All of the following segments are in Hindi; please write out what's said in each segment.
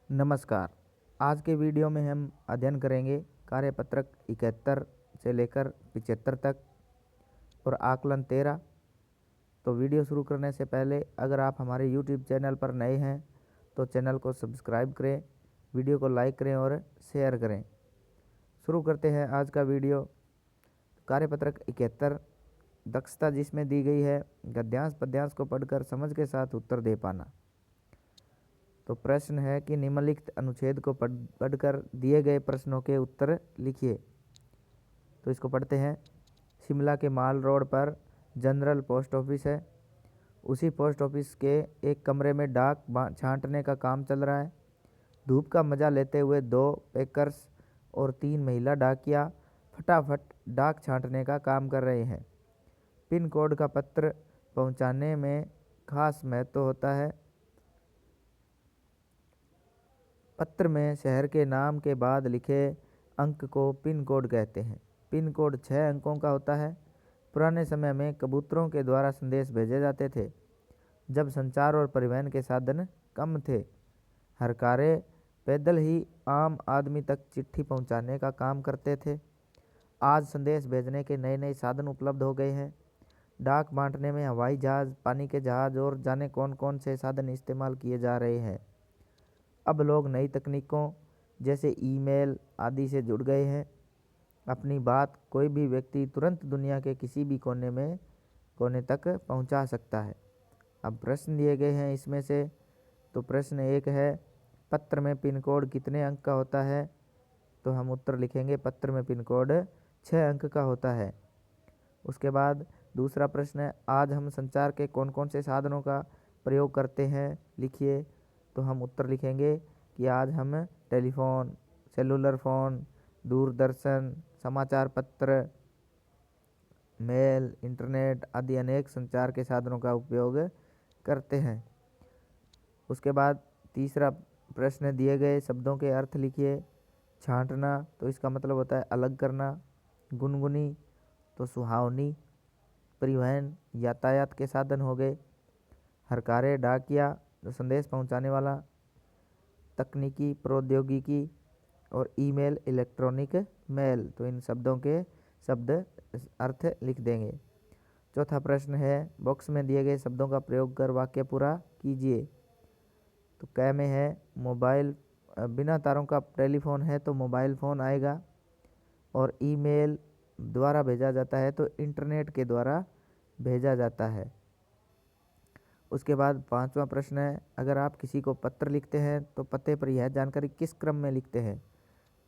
नमस्कार। आज के वीडियो में हम अध्ययन करेंगे कार्यपत्रक 71 से लेकर 75 तक और आकलन 13। तो वीडियो शुरू करने से पहले अगर आप हमारे YouTube चैनल पर नए हैं तो चैनल को सब्सक्राइब करें, वीडियो को लाइक करें और शेयर करें। शुरू करते हैं आज का वीडियो। कार्यपत्रक 71 दक्षता जिसमें दी गई है गद्यांश पद्यांश को पढ़कर समझ के साथ उत्तर दे पाना। तो प्रश्न है कि निम्नलिखित अनुच्छेद को पढ़कर दिए गए प्रश्नों के उत्तर लिखिए। तो इसको पढ़ते हैं। शिमला के माल रोड पर जनरल पोस्ट ऑफिस है। उसी पोस्ट ऑफिस के एक कमरे में डाक छांटने का काम चल रहा है। धूप का मजा लेते हुए 2 पैकर्स और 3 महिला डाकिया फटाफट डाक छांटने का काम कर रहे हैं। पिन कोड का पत्र पहुंचाने में खास महत्व होता है। पत्र में शहर के नाम के बाद लिखे अंक को पिन कोड कहते हैं। पिन कोड 6 अंकों का होता है। पुराने समय में कबूतरों के द्वारा संदेश भेजे जाते थे, जब संचार और परिवहन के साधन कम थे। हरकारे पैदल ही आम आदमी तक चिट्ठी पहुंचाने का काम करते थे। आज संदेश भेजने के नए नए साधन उपलब्ध हो गए हैं। डाक बांटने में हवाई जहाज़, पानी के जहाज़ और जाने कौन कौन से साधन इस्तेमाल किए जा रहे हैं। अब लोग नई तकनीकों जैसे ईमेल आदि से जुड़ गए हैं। अपनी बात कोई भी व्यक्ति तुरंत दुनिया के किसी भी कोने तक पहुंचा सकता है। अब प्रश्न दिए गए हैं इसमें से। तो प्रश्न 1 है, पत्र में पिन कोड कितने अंक का होता है? तो हम उत्तर लिखेंगे पत्र में पिन कोड 6 अंक का होता है। उसके बाद दूसरा प्रश्न है, आज हम संचार के कौन कौन से साधनों का प्रयोग करते हैं, लिखिए। तो हम उत्तर लिखेंगे कि आज हम टेलीफोन, सेलुलर फ़ोन, दूरदर्शन, समाचार पत्र, मेल, इंटरनेट आदि अनेक संचार के साधनों का उपयोग करते हैं। उसके बाद तीसरा प्रश्न, दिए गए शब्दों के अर्थ लिखिए। छांटना, तो इसका मतलब होता है अलग करना। गुनगुनी, तो सुहावनी। परिवहन, यातायात के साधन हो गए। हरकारे, डाकिया, जो संदेश पहुंचाने वाला। तकनीकी, प्रौद्योगिकी। और ईमेल, इलेक्ट्रॉनिक मेल। तो इन शब्दों के शब्द अर्थ लिख देंगे। चौथा प्रश्न है, बॉक्स में दिए गए शब्दों का प्रयोग कर वाक्य पूरा कीजिए। तो क में है मोबाइल, बिना तारों का टेलीफोन है तो मोबाइल फ़ोन आएगा। और ईमेल द्वारा भेजा जाता है तो इंटरनेट के द्वारा भेजा जाता है। उसके बाद 5वां प्रश्न है, अगर आप किसी को पत्र लिखते हैं तो पते पर यह जानकारी किस क्रम में लिखते हैं?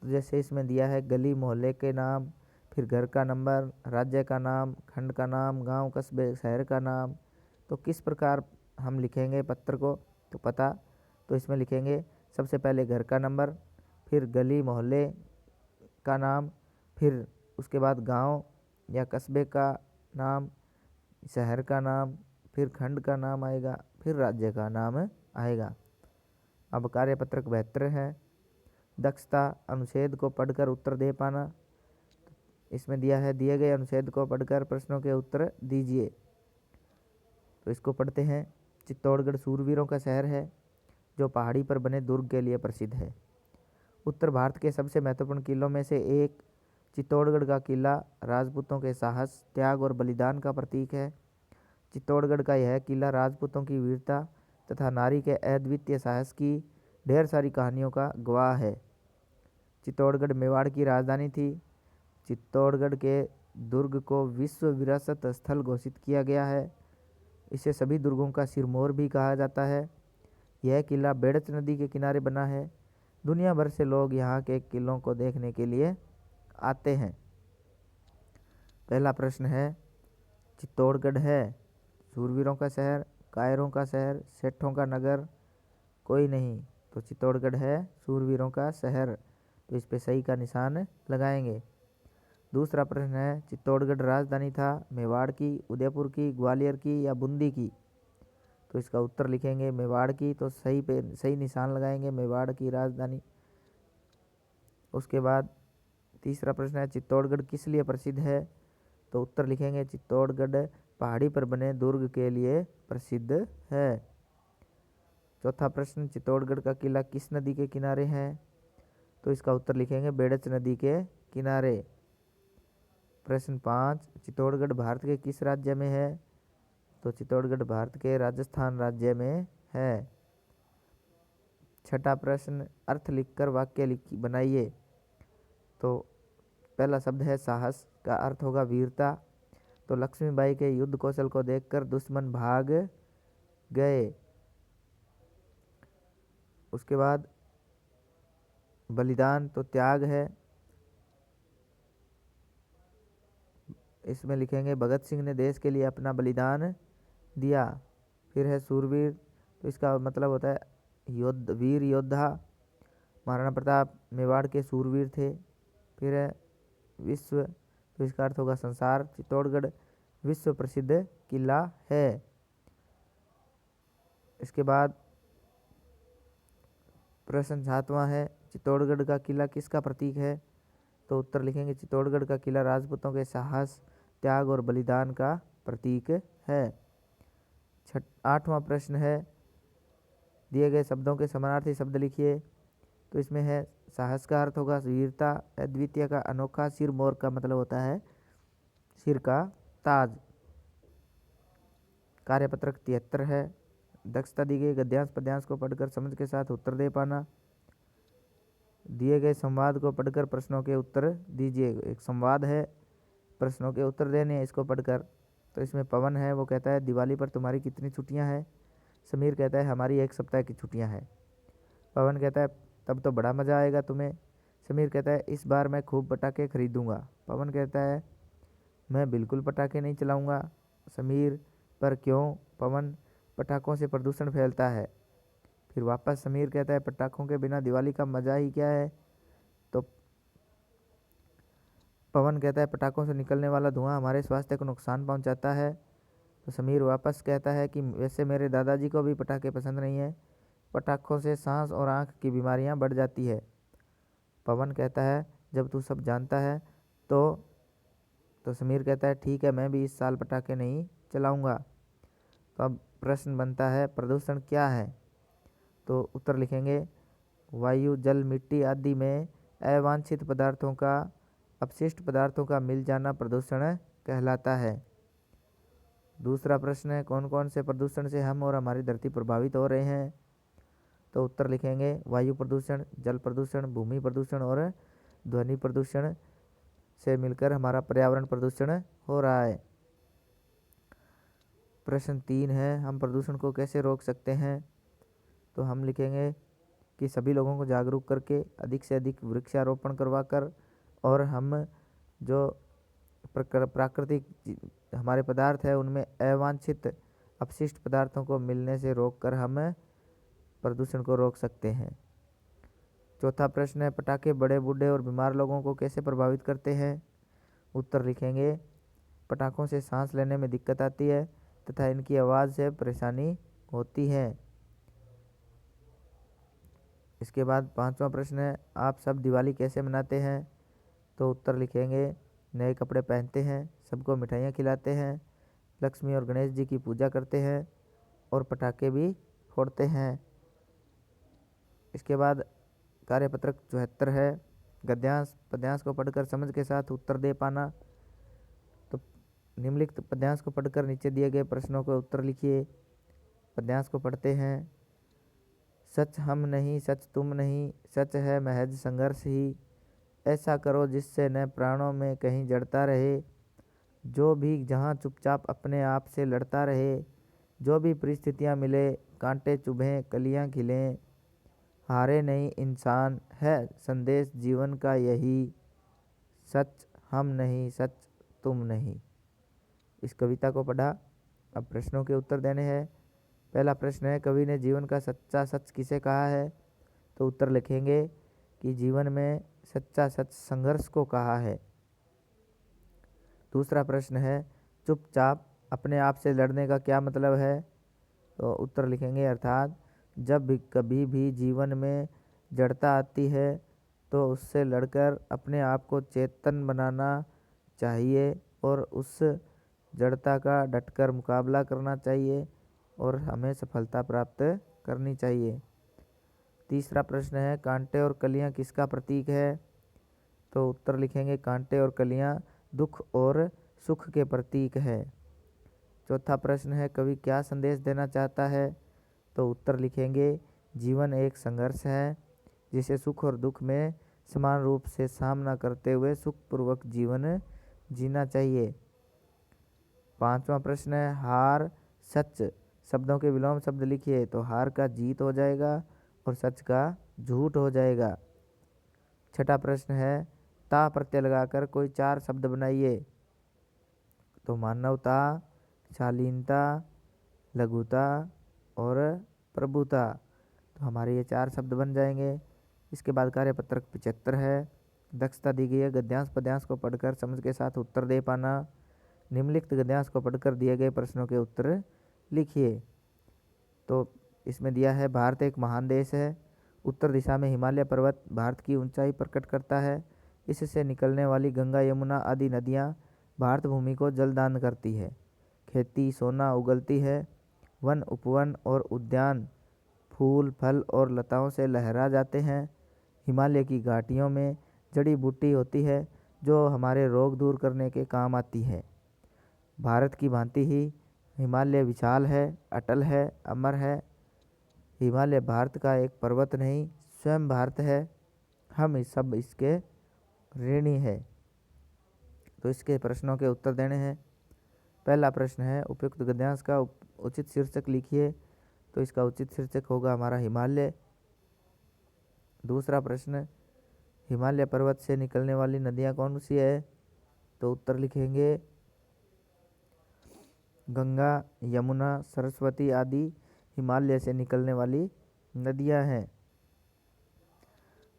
तो जैसे इसमें दिया है गली मोहल्ले के नाम, फिर घर का नंबर, राज्य का नाम, खंड का नाम, गांव कस्बे शहर का नाम। तो किस प्रकार हम लिखेंगे पत्र को? तो पता, तो इसमें लिखेंगे सबसे पहले घर का नंबर, फिर गली मोहल्ले का नाम, फिर उसके बाद गांव या कस्बे का नाम, शहर का नाम, फिर खंड का नाम आएगा, फिर राज्य का नाम आएगा। अब कार्यपत्रक 72 है, दक्षता, अनुच्छेद को पढ़कर उत्तर दे पाना। इसमें दिया है, दिए गए अनुच्छेद को पढ़कर प्रश्नों के उत्तर दीजिए। तो इसको पढ़ते हैं। चित्तौड़गढ़ सूरवीरों का शहर है, जो पहाड़ी पर बने दुर्ग के लिए प्रसिद्ध है। उत्तर भारत के सबसे महत्वपूर्ण किलों में से एक चित्तौड़गढ़ का किला राजपूतों के साहस, त्याग और बलिदान का प्रतीक है। चित्तौड़गढ़ का यह किला राजपूतों की वीरता तथा नारी के अद्वितीय साहस की ढेर सारी कहानियों का गवाह है। चित्तौड़गढ़ मेवाड़ की राजधानी थी। चित्तौड़गढ़ के दुर्ग को विश्व विरासत स्थल घोषित किया गया है। इसे सभी दुर्गों का सिरमौर भी कहा जाता है। यह किला बेड़च नदी के किनारे बना है। दुनिया भर से लोग यहाँ के किलों को देखने के लिए आते हैं। पहला प्रश्न है, चित्तौड़गढ़ है सूरवीरों का शहर, कायरों का शहर, सेठों का नगर? कोई नहीं। तो चित्तौड़गढ़ है सूरवीरों का शहर। तो इस पे सही का निशान लगाएंगे। दूसरा प्रश्न है, चित्तौड़गढ़ राजधानी था मेवाड़ की, उदयपुर की, ग्वालियर की या बूंदी की? तो इसका उत्तर लिखेंगे मेवाड़ की। तो सही पे सही निशान लगाएंगे, मेवाड़ की राजधानी। उसके बाद तीसरा प्रश्न है, चित्तौड़गढ़ किस लिए प्रसिद्ध है? तो उत्तर लिखेंगे चित्तौड़गढ़ पहाड़ी पर बने दुर्ग के लिए प्रसिद्ध है। चौथा प्रश्न, चित्तौड़गढ़ का किला किस नदी के किनारे है? तो इसका उत्तर लिखेंगे बेड़च नदी के किनारे। प्रश्न 5, चित्तौड़गढ़ भारत के किस राज्य में है? तो चित्तौड़गढ़ भारत के राजस्थान राज्य में है। छठा प्रश्न, अर्थ लिखकर वाक्य बनाइए। तो पहला शब्द है साहस, का अर्थ होगा वीरता। तो लक्ष्मीबाई के युद्ध कौशल को देखकर दुश्मन भाग गए। उसके बाद बलिदान, तो त्याग है, इसमें लिखेंगे भगत सिंह ने देश के लिए अपना बलिदान दिया। फिर है सूरवीर, तो इसका मतलब होता है वीर योद्धा। महाराणा प्रताप मेवाड़ के सूरवीर थे। फिर है विश्व, तो इसका अर्थ होगा संसार। चित्तौड़गढ़ विश्व प्रसिद्ध किला है। इसके बाद प्रश्न 7वां है, चित्तौड़गढ़ का किला किसका प्रतीक है? तो उत्तर लिखेंगे चित्तौड़गढ़ का किला राजपूतों के साहस, त्याग और बलिदान का प्रतीक है। 8वां प्रश्न है, दिए गए शब्दों के समानार्थी शब्द लिखिए। तो इसमें है साहस का अर्थ होगा वीरता, अद्वितीय का अनोखा, सिर मोर का मतलब होता है सिर का ताज। कार्यपत्रक 73 है। दक्षता दी गई गद्यांश पद्यांश को पढ़कर समझ के साथ उत्तर दे पाना। दिए गए संवाद को पढ़कर प्रश्नों के उत्तर दीजिए। एक संवाद है, प्रश्नों के उत्तर देने हैं इसको पढ़कर। तो इसमें पवन है, वो कहता है दिवाली पर तुम्हारी कितनी छुट्टियां हैं? समीर कहता है हमारी 1 सप्ताह की छुट्टियां हैं। पवन कहता है तब तो बड़ा मज़ा आएगा तुम्हें। समीर कहता है इस बार मैं खूब पटाखे खरीदूंगा। पवन कहता है मैं बिल्कुल पटाखे नहीं चलाऊंगा। समीर पर क्यों? पवन, पटाखों से प्रदूषण फैलता है। फिर वापस समीर कहता है पटाखों के बिना दिवाली का मज़ा ही क्या है? तो पवन कहता है पटाखों से निकलने वाला धुआं हमारे स्वास्थ्य को नुकसान पहुंचाता है। तो समीर वापस कहता है कि वैसे मेरे दादाजी को भी पटाखे पसंद नहीं है, पटाखों से सांस और आँख की बीमारियां बढ़ जाती है। पवन कहता है जब तू सब जानता है तो समीर कहता है ठीक है, मैं भी इस साल पटाखे नहीं चलाऊंगा। तो अब प्रश्न बनता है प्रदूषण क्या है? तो उत्तर लिखेंगे वायु, जल, मिट्टी आदि में अवांछित पदार्थों का, अपशिष्ट पदार्थों का मिल जाना प्रदूषण कहलाता है। दूसरा प्रश्न है कौन कौन से प्रदूषण से हम और हमारी धरती प्रभावित हो रहे हैं? तो उत्तर लिखेंगे वायु प्रदूषण, जल प्रदूषण, भूमि प्रदूषण और ध्वनि प्रदूषण से मिलकर हमारा पर्यावरण प्रदूषण हो रहा है। प्रश्न 3 है, हम प्रदूषण को कैसे रोक सकते हैं? तो हम लिखेंगे कि सभी लोगों को जागरूक करके अधिक से अधिक वृक्षारोपण करवाकर और हम जो प्राकृतिक हमारे पदार्थ है उनमें अवांछित अपशिष्ट पदार्थों को मिलने से रोककर हम प्रदूषण को रोक सकते हैं। चौथा प्रश्न है पटाखे बड़े बूढ़े और बीमार लोगों को कैसे प्रभावित करते हैं? उत्तर लिखेंगे पटाखों से सांस लेने में दिक्कत आती है तथा इनकी आवाज़ से परेशानी होती है। इसके बाद 5वां प्रश्न है आप सब दिवाली कैसे मनाते हैं? तो उत्तर लिखेंगे नए कपड़े पहनते हैं, सबको मिठाइयाँ खिलाते हैं, लक्ष्मी और गणेश जी की पूजा करते हैं और पटाखे भी फोड़ते हैं। इसके बाद कार्यपत्रक 74 है। गद्यांश पद्यांश को पढ़कर समझ के साथ उत्तर दे पाना। तो निम्नलिखित पद्यांश को पढ़कर नीचे दिए गए प्रश्नों के उत्तर लिखिए। पद्यांश को पढ़ते हैं। सच हम नहीं, सच तुम नहीं, सच है महज संघर्ष ही, ऐसा करो जिससे न प्राणों में कहीं जड़ता रहे, जो भी जहाँ चुपचाप अपने आप से लड़ता रहे, जो भी परिस्थितियाँ मिले कांटे चुभें कलियाँ खिलें, हारे नहीं इंसान है संदेश जीवन का यही, सच हम नहीं, सच तुम नहीं। इस कविता को पढ़ा। अब प्रश्नों के उत्तर देने हैं। पहला प्रश्न है कवि ने जीवन का सच्चा सच किसे कहा है? तो उत्तर लिखेंगे कि जीवन में सच्चा सच संघर्ष को कहा है। दूसरा प्रश्न है चुपचाप अपने आप से लड़ने का क्या मतलब है? तो उत्तर लिखेंगे अर्थात जब भी कभी भी जीवन में जड़ता आती है तो उससे लड़कर अपने आप को चेतन बनाना चाहिए और उस जड़ता का डटकर मुकाबला करना चाहिए और हमें सफलता प्राप्त करनी चाहिए। तीसरा प्रश्न है कांटे और कलियां किसका प्रतीक है? तो उत्तर लिखेंगे कांटे और कलियां दुख और सुख के प्रतीक है। चौथा प्रश्न है कवि क्या संदेश देना चाहता है? तो उत्तर लिखेंगे जीवन एक संघर्ष है जिसे सुख और दुख में समान रूप से सामना करते हुए सुखपूर्वक जीवन जीना चाहिए। पांचवा प्रश्न है हार सच शब्दों के विलोम शब्द लिखिए। तो हार का जीत हो जाएगा और सच का झूठ हो जाएगा। छठा प्रश्न है ता प्रत्यय लगाकर कोई 4 शब्द बनाइए। तो मानवता, शालीनता, लघुता और प्रभुता। तो हमारे ये 4 शब्द बन जाएंगे। इसके बाद कार्यपत्रक 75 है। दक्षता दी गई है गद्यांश पद्यांश को पढ़कर समझ के साथ उत्तर दे पाना। निम्नलिखित गद्यांश को पढ़कर दिए गए प्रश्नों के उत्तर लिखिए। तो इसमें दिया है भारत एक महान देश है। उत्तर दिशा में हिमालय पर्वत भारत की ऊंचाई प्रकट करता है। इससे निकलने वाली गंगा यमुना आदि नदियाँ भारत भूमि को जलदान करती है। खेती सोना उगलती है। वन उपवन और उद्यान फूल फल और लताओं से लहरा जाते हैं। हिमालय की घाटियों में जड़ी बूटी होती है जो हमारे रोग दूर करने के काम आती है। भारत की भांति ही हिमालय विशाल है, अटल है, अमर है। हिमालय भारत का एक पर्वत नहीं स्वयं भारत है। हम इस सब इसके ऋणी है। तो इसके प्रश्नों के उत्तर देने हैं। पहला प्रश्न है उपयुक्त गद्यांश का उचित शीर्षक लिखिए। तो इसका उचित शीर्षक होगा हमारा हिमालय। दूसरा प्रश्न हिमालय पर्वत से निकलने वाली नदियाँ कौन सी है? तो उत्तर लिखेंगे गंगा यमुना सरस्वती आदि हिमालय से निकलने वाली नदियाँ हैं।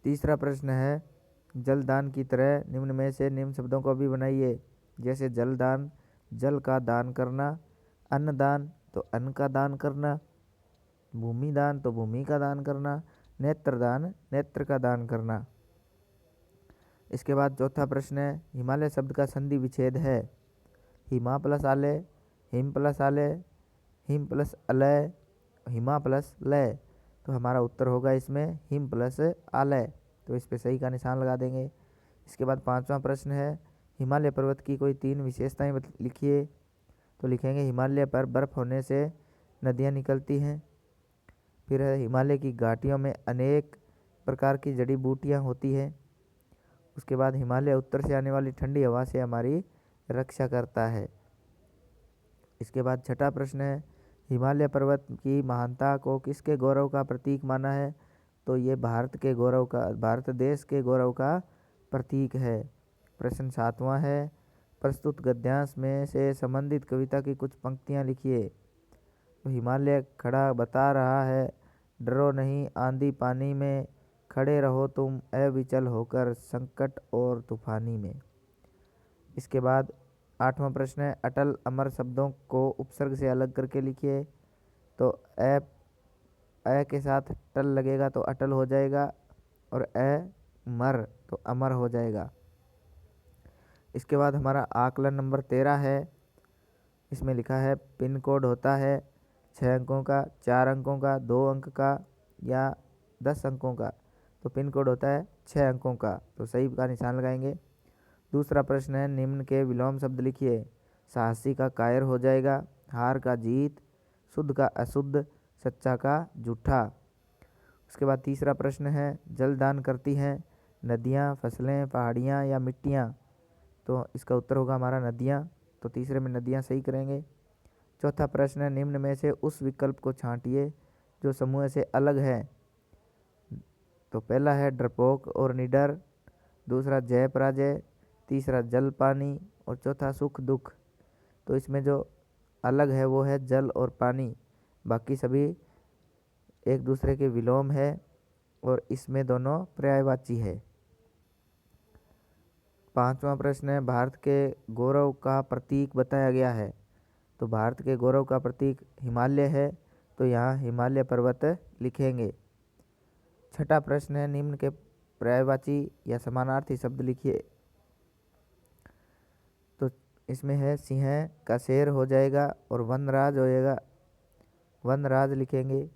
तीसरा प्रश्न है जलदान की तरह निम्न में से निम्न शब्दों को भी बनाइए। जैसे जलदान जल का दान करना, अन्नदान तो अन्न का दान करना, भूमिदान तो भूमि का दान करना, नेत्रदान नेत्र का दान करना। इसके बाद चौथा प्रश्न है हिमालय शब्द का संधि विच्छेद है। हिमा प्लस आलय, हिम प्लस आलय, हिम प्लस अलय, हिमा प्लस लय। तो हमारा उत्तर होगा इसमें हिम प्लस आलय। तो इस पे सही का निशान लगा देंगे। इसके बाद पांचवा प्रश्न है हिमालय पर्वत की कोई 3 विशेषताएं लिखिए। तो लिखेंगे हिमालय पर बर्फ़ होने से नदियाँ निकलती हैं। फिर है हिमालय की घाटियों में अनेक प्रकार की जड़ी बूटियाँ होती हैं। उसके बाद हिमालय उत्तर से आने वाली ठंडी हवा से हमारी रक्षा करता है। इसके बाद छठा प्रश्न है हिमालय पर्वत की महानता को किसके गौरव का प्रतीक माना है? तो ये भारत देश के गौरव का प्रतीक है। प्रश्न सातवां है प्रस्तुत गद्यांश में से संबंधित कविता की कुछ पंक्तियां लिखिए। तो हिमालय खड़ा बता रहा है डरो नहीं आंधी पानी में, खड़े रहो तुम अविचल होकर संकट और तूफानी में। इसके बाद आठवां प्रश्न है अटल अमर शब्दों को उपसर्ग से अलग करके लिखिए। तो अ के साथ टल लगेगा तो अटल हो जाएगा और मर तो अमर हो जाएगा। इसके बाद हमारा आकलन नंबर 13 है। इसमें लिखा है पिन कोड होता है 6 अंकों का, 4 अंकों का, 2 अंक का या 10 अंकों का। तो पिन कोड होता है 6 अंकों का। तो सही का निशान लगाएंगे। दूसरा प्रश्न है निम्न के विलोम शब्द लिखिए। साहसी का कायर हो जाएगा, हार का जीत, शुद्ध का अशुद्ध, सच्चा का झूठा। उसके बाद तीसरा प्रश्न है जल दान करती हैं नदियाँ, फसलें, पहाड़ियाँ या मिट्टियाँ। तो इसका उत्तर होगा हमारा नदियाँ। तो तीसरे में नदियाँ सही करेंगे। चौथा प्रश्न है निम्न में से उस विकल्प को छांटिए जो समूह से अलग है। तो पहला है डरपोक और निडर, दूसरा जय पराजय, तीसरा जल पानी और चौथा सुख दुख। तो इसमें जो अलग है वो है जल और पानी, बाकी सभी एक दूसरे के विलोम है और इसमें दोनों पर्यायवाची है। पांचवा प्रश्न है भारत के गौरव का प्रतीक बताया गया है। तो भारत के गौरव का प्रतीक हिमालय है। तो यहाँ हिमालय पर्वत लिखेंगे। छठा प्रश्न है निम्न के पर्यायवाची या समानार्थी शब्द लिखिए। तो इसमें है सिंह का शेर हो जाएगा और वनराज हो जाएगा, वनराज लिखेंगे।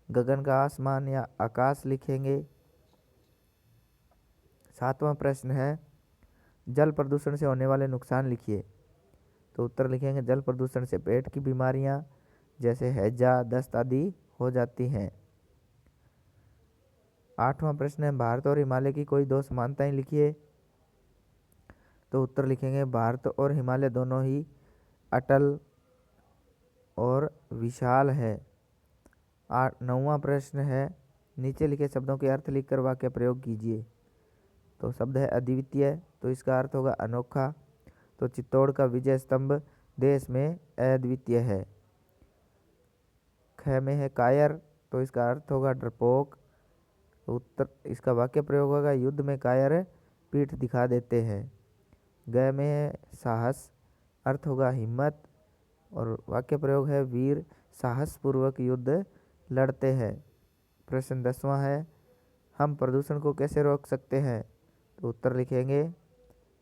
गगन का आसमान या आकाश लिखेंगे। 7वां प्रश्न है जल प्रदूषण से होने वाले नुकसान लिखिए। तो उत्तर लिखेंगे जल प्रदूषण से पेट की बीमारियां जैसे हैजा, दस्त आदि हो जाती हैं। 8वां प्रश्न है भारत और हिमालय की कोई दो समानताएं लिखिए। तो उत्तर लिखेंगे भारत और हिमालय दोनों ही अटल और विशाल है। 9वां प्रश्न है नीचे लिखे शब्दों के अर्थ लिखकर वाक्य प्रयोग कीजिए। तो शब्द है अद्वितीय, तो इसका अर्थ होगा अनोखा। तो चित्तौड़ का विजय स्तंभ देश में अद्वितीय है। ख में है कायर, तो इसका अर्थ होगा डरपोक। उत्तर इसका वाक्य प्रयोग होगा युद्ध में कायर पीठ दिखा देते हैं। ग में है साहस, अर्थ होगा हिम्मत और वाक्य प्रयोग है वीर साहसपूर्वक युद्ध लड़ते हैं। प्रश्न 10वां है हम प्रदूषण को कैसे रोक सकते हैं। तो उत्तर लिखेंगे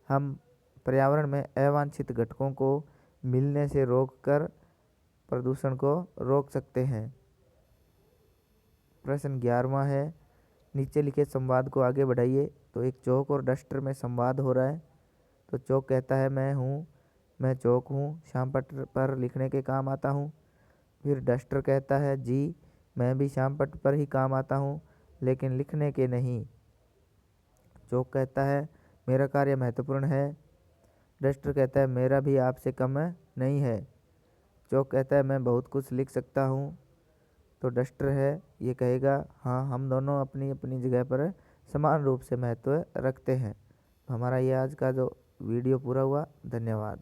हम पर्यावरण में अवांछित घटकों को मिलने से रोककर प्रदूषण को रोक सकते हैं। प्रश्न 11वां है नीचे लिखे संवाद को आगे बढ़ाइए। तो एक चौक और डस्टर में संवाद हो रहा है। तो चौक कहता है मैं चौक हूँ, शाम पट्ट पर लिखने के काम आता हूँ। फिर डस्टर कहता है जी मैं भी शाम पट्ट पर ही काम आता हूँ लेकिन लिखने के नहीं। चौक कहता है मेरा कार्य महत्वपूर्ण है। डस्टर कहता है मेरा भी आपसे कम नहीं है। चौक कहता है मैं बहुत कुछ लिख सकता हूँ। तो डस्टर है ये कहेगा हाँ हम दोनों अपनी अपनी जगह पर समान रूप से महत्व रखते हैं। हमारा ये आज का जो वीडियो पूरा हुआ, धन्यवाद।